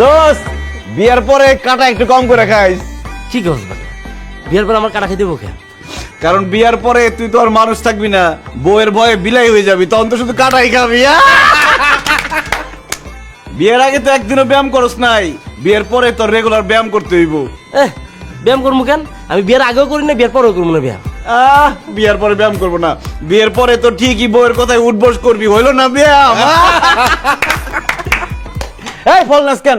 দোস্ত বিয়ার পরে কাটা একটু কম করে খাইস। কি করছ ভাই? বিয়ের পর আমার কাটা খেতে দেবো কেন? কারণ বিয়ার পরে তুই তো আর মানুষ থাকবি না, বউয়ের ভয়ে বিলাই হয়ে যাবি, তখন তো শুধু কাটাই খাবি। বিয়ের আগে তো একদিনও ব্যায়াম করস নাই, বিয়ের পরে তোর রেগুলার ব্যায়াম করতে হইব। ব্যায়াম করবো কেন? আমি বিয়ের আগেও করি না, বিয়ের পরেও করবো না ব্যায়াম। বিয়ার পরে ব্যায়াম করবো না, বিয়ের পরে তো ঠিকই বউয়ের কথায় উঠবস করবি, হইলো না ব্যায়াম? এই ফল নাস কেন?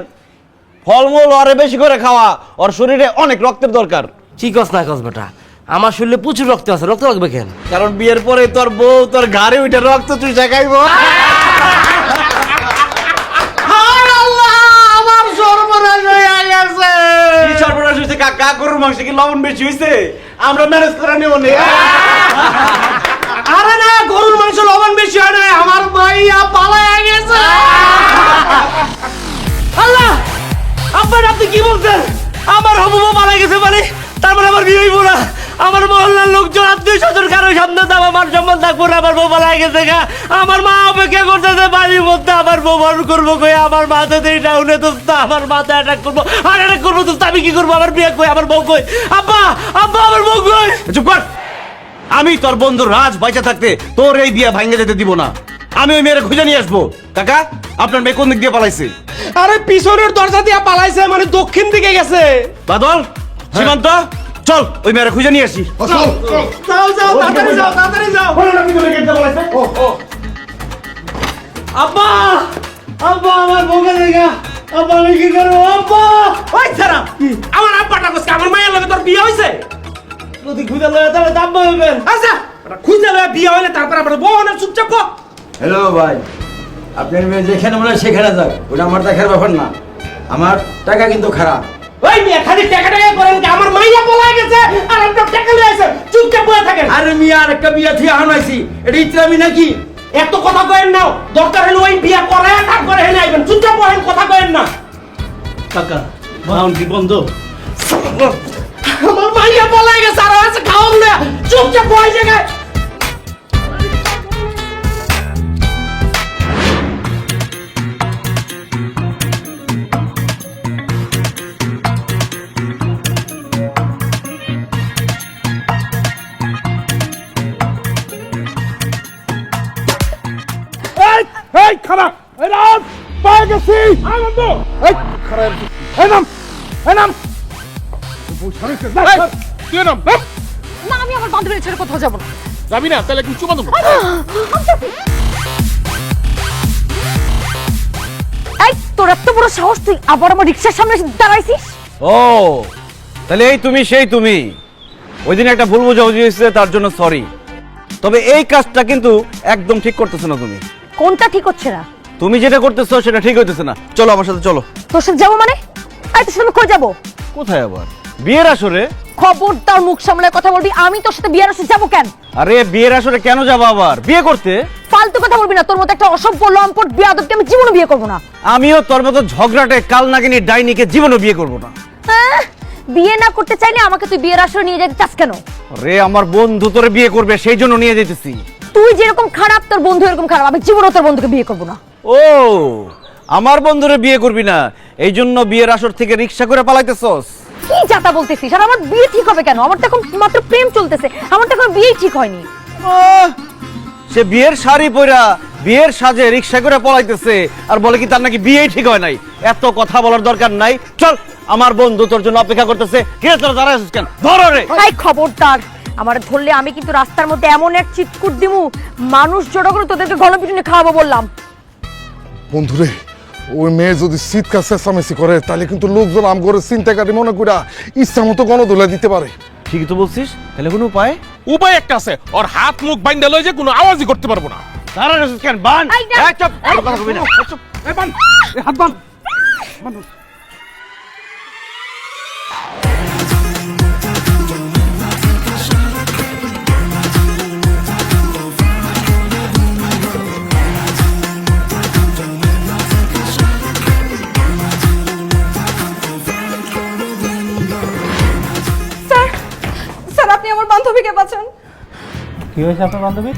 ফলমূল আরে বেশি করে খাওয়া, ওর শরীরে অনেক রক্তের দরকার। কি কস না কস বেটা, আমার শরীরে প্রচুর রক্ত আছে, রক্ত লাগবে কেন? কারণ বিয়ের পরে তোর বউ তোর ঘাড়ে উঠে রক্ত চুষে খাইব। আমার সর্বনাশ হয়ে গেছে। কি সর্বনাশ হয়েছে কাকা? গরুর মাংস কি লবণ বেশি হয়েছে? আমরা ম্যানেজ করে নেব না। আরে না, গরুর মাংস লবণ বেশি হয় না, আমার মাইয়া পালায়া গেছে। আল্লাহ, আব্বা আপনি কি বলছেন? আমার হবু বউ মারা গেছে মানে তার মানে আমার বিয়ে হইব না? আমার মহল্লার লোকজন আত্মীয় স্বজন কারো সামনে তো আমার সম্মান থাকবো না, আমার বউ মারা গেছে গা। আমার মা অপেক্ষা করতেছে বাড়ির মধ্যে, আমার বউ বার করবো কই? আমার মাথা দিয়ে ডাউনে দোস্ত, আমার মাথা অ্যাটাক করবো, আর অ্যাটাক করবো দোস্ত, আমি কি করবো? আমার বিয়ে কই? আমার বউ কই? আব্বা আব্বা আমার বউ কই? চুপ কর। আমি তোর বন্ধু রাজ বাইচা থাকতে তোর এই বিয়ে ভাঙে যেতে দিব না। আমি ওই মেয়ের খুঁজে নিয়ে আসবো। কাকা, আপনার মেয়ে কোন দিক দিয়ে পালাইছে? আরে পিছনের দরজা দিয়ে পালাইছে, মানে দক্ষিণ দিকে গেছে। বাদল, সীমান্ত, চল ওই মেয়ের খুঁজে নিয়ে আসি। যাও যাও, তাড়াতাড়ি যাও, তাড়াতাড়ি যাও। আব্বা আব্বা আমার বউকে দেখা, আব্বা আমি কি করবো? আব্বা ওই ছাড়া, আমার আব্বাটা কইছে আমার মায়ের লগে তোর বিয়ে হইছে। যদি খুঁজে লয়ে তাহলে তো আব্বা হইবেন। আচ্ছা, খুঁজে লয়ে বিয়ে হইলে তারপর আবার বউ না, চুপচাপ কর। হ্যালো ভাই, আপনার মেয়ে যেখানে মনে হয় সেখানে যাক, ওটা আমার দেখার ব্যাপার না। আমার টাকা কিন্তু খারাপ। ওই মেয়ে খালি টাকা টাকা করেন কি? আমার মাইয়া পলায় গেছে আর আপনার টাকা লয়ে আছে, চুপচাপ বসে থাকেন। আরে মিয়া, আরেকটা বিয়া থেকে আনাইছি, এটা ইচ্ছামি নাকি? এত কথা কয়েন না, দরকার হলে ওই বিয়ে করে তারপরে হেলে আইবেন, চুপচাপ বসেন, কথা কয়েন না। কাকা বাউন্ডারি বন্ধ। আমার মাইয়া পলায় গেছে আর আছে খাওয়ান না, চুপচাপ বসে জায়গায়। এই খারা, এই নাম পায়ে গেছি। আনন্দ, এই খারা, এই নাম, এই নাম। তুই নাম না, আমি আমার বান্ধবীর ছেড়ে কোথাও যাবো না। যাবি না? তাহলে একটু চুমা দেবো। এই তোর এত বড় সাহস, তুই আবার আমার রিক্সার সামনে এসে দাঁড়াইছিস? ও তাহলে এই তুমি সেই তুমি। ওই দিন একটা ভুল বোঝাবুঝি হয়েছে, তার জন্য সরি। তবে এই কাজটা কিন্তু একদম ঠিক করতেছো না তুমি। কোনটা ঠিক হচ্ছে না? তুমি যেটা করতেছো সেটা ঠিক হইতেছে না। চলো আমার সাথে চলো। তোর সাথে যাবো মানে? এই তোর সাথে কই যাবো? কোথায় আবার? বিয়ের আসরে। খবরদার মুখ সামলে কথা বলবি, আমি তোর সাথে বিয়ের আসরে যাবো কেন? আরে বিয়ের আসরে কেন যাবো আবার? বিয়ে করতে। ফালতু কথা বলবি না, তোর মতো একটা অসভ্য লম্পট বিয়াদবকে আমি জীবনে বিয়ে করবো না। আমিও তোর মতো ঝগড়াটে কাল নাগিনী ডাইনিকে জীবনে বিয়ে করবো না। হ্যাঁ, বিয়ে না করতে চাইলে আমাকে তুই বিয়ের আসরে নিয়ে যেতে চাস কেন? আরে আমার বন্ধু তোরে বিয়ে করবে, সেই জন্য নিয়ে যেতেছি। তুই যেরকম খারাপ তোর বন্ধু এরকম খারাপ, আমি জীবনে তোর বন্ধুকে বিয়ে করবো না। ও আমার বন্ধুরে বিয়ে করবি না, এই জন্য বিয়ের আসর থেকে রিক্সা করে পালাইতেছস? কি যাতা বলতেছিস? আর আমার বিয়ে ঠিক হবে কেন? আমার তো এখন মাত্র প্রেম চলতেছে, আমার তো এখন বিয়ে ঠিক হয়নি। সে বিয়ের শাড়ি পরা বিয়ের সাজে রিক্সা করে পলাইতেছে আর বলে কি তার নাকি বিয়েই ঠিক হয় নাই। এত কথা বলার দরকার নাই, চল। আমার বন্ধু তোর জন্য অপেক্ষা করতেছে। কি রে তোরা দাঁড়ায় আছিস কেন? ধরো রে। এই খবরদার, আমার ধরলে আমি কিন্তু রাস্তার মধ্যে এমন এক চিৎকুট দিমু, মানুষ জড়ো করে তোদেরকে গণপিটুনি খাওয়াবো বললাম। বন্ধুরে, ওই মেয়ে যদি চিৎকার চেঁচামেচি করে তাহলে কিন্তু লোকজন আম করে চিন্তাকারী মনে করা ইচ্ছা মতো গণদোলা দিতে পারে। ঠিকই তো বলছিস, তাহলে কোনো উপায়? উপায় একটা আছে, ওর হাত মুখ বাইন্দা লয়ে যে কোনো আওয়াজই করতে পারবো না। দাঁড়ায় আছিস কেন? বান। এই না। এই চুপ, কোনো কথা কবি না। চুপ, এই বান, এই হাত বান। স্যার, স্যার আপনি আমার বান্ধবীকে বাঁচান। কি হয়েছে আপনার বান্ধবী?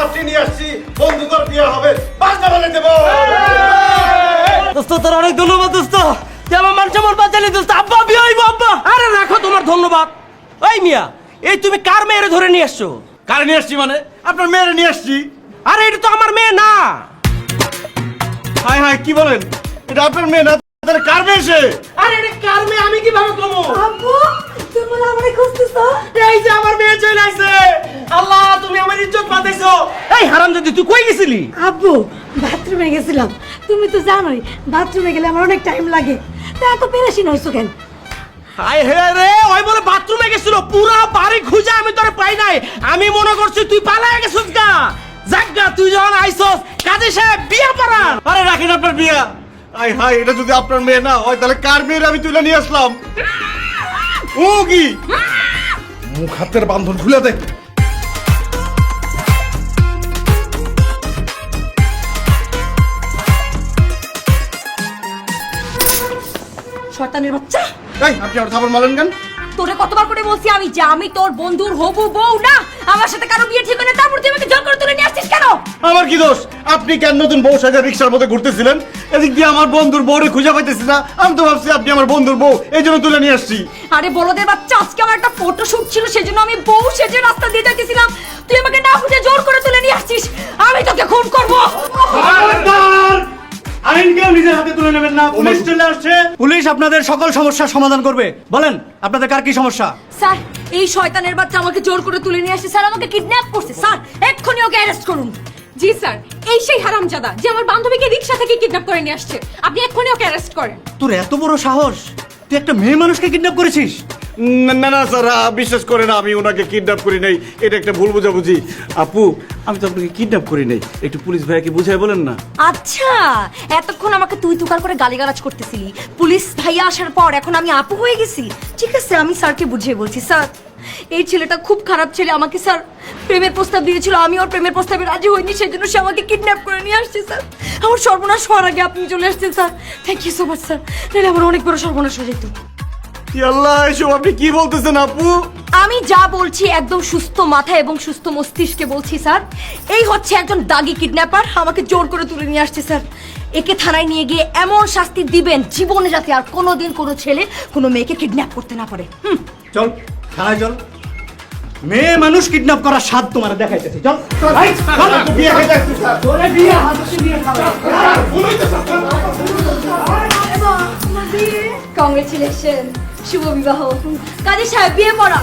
পাত্রী নিয়ে আসছি, বন্ধু তোর বিয়ে হবে, বাসটা বলে দেবো। দোস্ত তোর অনেক ধন্যবাদ দোস্ত, তুই আমার মান সম্মান বাঁচালি দোস্ত। আব্বা বিয়ে হইব আব্বা। আরে রাখো তোমার ধন্যবাদ। ওই মিয়া, এই তুমি কার মেয়েরে ধরে নিয়ে আসছো? কারে নিয়ে আসছি মানে? আপনার মেয়েরে নিয়ে আসছি। আরে এটা তো আমার মেয়ে না। হায় হায়, কি বলেন? এটা আপনার মেয়ে না, তাহলে কার মেয়ে সে? আরে এটা কার মেয়ে আমি কিভাবে কমো? আব্বু তুমি বলে আমারে খুঁজতেছো? এই যে আমার মেয়ে চলে আসছে। আল্লাহ তুমি আমার ইজ্জত বাঁচাইছো। এই হারামজাদি তুই কই গেছিলি? আব্বু বাথরুমে গেছিলাম, তুমি তো জানোই বাথরুমে গেলে আমার অনেক টাইম লাগে, তা এত পেরেশান হইছো কেন? হায় হে রে, ওই বলে বাথরুমে গেছিল, পুরা বাড়ি খুঁজে আমি তোরে পাই নাই। আমি মনে করছি তুই পালায় গেছিস গা। জাগা তুই যখন আইছস কাজী সাহেব বিয়া পড়ান। আরে রাখেন আপনার বিয়ে। হায় হায়, এটা যদি আপনার মেয়ে না হয় তাহলে কার মেয়ের আমি তুলে নিয়ে আসলাম? ও কি মুখ হাতের বান্ধন খুলে দেখ। শয়তানের বাচ্চা, এই, আপনি আমার থাপড় মারলেন কেন? তোরে কতবার করে বলছি আমি যে আমি তোর বন্ধুর হবু বউ না, আমার সাথে কারো বিয়ে ঠিক হয় না, তারপর তুই আমাকে জোর করে তুলে নিয়ে আসছিস কেন? আমার কি দোষ? আপনি কেন নতুন বউ সাজা রিক্সার মধ্যে ঘুরতেছিলেন? এদিক দিয়ে আমার বন্ধুর বউরে খুঁজে পাইতেছি না। আমি তো ভাবছি আপনি আমার বন্ধুর বউ, এই জন্য তুলে নিয়ে আসছি। আরে বলদের বাচ্চা, আজকে আমার একটা ফটো শুট ছিল, সেজন্য আমি বউ সেজে রাস্তা দিয়ে যাইতেছিলাম, তুই আমাকে না বুঝে জোর করে তুলে নিয়ে আসছিস। আমি তোকে খুন করব। আইনকেও নিজের হাতে তুলে নেবেন না। পুলিশ চলে আসছে, পুলিশ আপনাদের সকল সমস্যার সমাধান করবে। বলেন আপনাদের কার কি সমস্যা? স্যার, এই শয়তানের বাচ্চা আমাকে জোর করে তুলে নিয়ে আসছে স্যার, আমাকে কিডন্যাপ করছে স্যার, এক্ষুনি ওকে অ্যারেস্ট করুন। জি স্যার, এই সেই হারামজাদা যে আমার বান্ধবীকে রিকশা থেকে কিডন্যাপ করে নিয়ে আসছে। আপনি এক্ষুনি ওকে অ্যারেস্ট করেন। তোর এত বড় সাহস, তুই একটা মেয়ে মানুষকে কিডন্যাপ করেছিস? না না না স্যার, বিশ্বাস করে না, আমি ওনাকে কিডন্যাপ করি নাই। এটা একটা ভুল বোঝাবুঝি। আপু, আমি তো আপনাকে কিডন্যাপ করি নাই। একটু পুলিশ ভাইয়াকে বুঝাই বলেন না। আচ্ছা, এতক্ষণ আমাকে তুই তুকার করে গালিগালাজ করতেছিলি, পুলিশ ভাইয়া আসার পর এখন আমি আপু হয়ে গেছি। ঠিক আছে, আমি স্যারকে বুঝিয়ে বলছি। স্যার, এই ছেলেটা খুব খারাপ ছেলে, আমাকে স্যার প্রেমের প্রস্তাব দিয়েছিল, আমি ওর প্রেমের প্রস্তাবে রাজি হইনি, সেই জন্য সে আমাকে কিডন্যাপ করে নিয়ে আসছে স্যার। আমার সর্বনাশ হওয়ার আগে আপনি চলে আসছেন sir, thank you so much sir, নাহলে আমার অনেক বড় সর্বনাশ হয়ে যেত। কি আল্লাহ, এসব আপনি কি বলতেছেন আপু? আমি যা বলছি একদম সুস্থ মাথা এবং সুস্থ মস্তিষ্কে বলছি স্যার। এই হচ্ছে একজন দাগি কিডন্যাপার, আমাকে জোর করে তুলে নিয়ে আসছে স্যার। একে থানায় নিয়ে গিয়ে এমন শাস্তি দিবেন জীবনে যাতে আর কোনোদিন কোনো ছেলে কোনো মেয়েকে কিডন্যাপ করতে না পারে। চল থানায় চল, মেয়ে মানুষ কিডন্যাপ করার স্বাদ তোমার দেখাইতেছি। চল কংগ্রেচুলেশন, শুভ বিবাহ। কাজী সাহেব বিয়ে পড়া।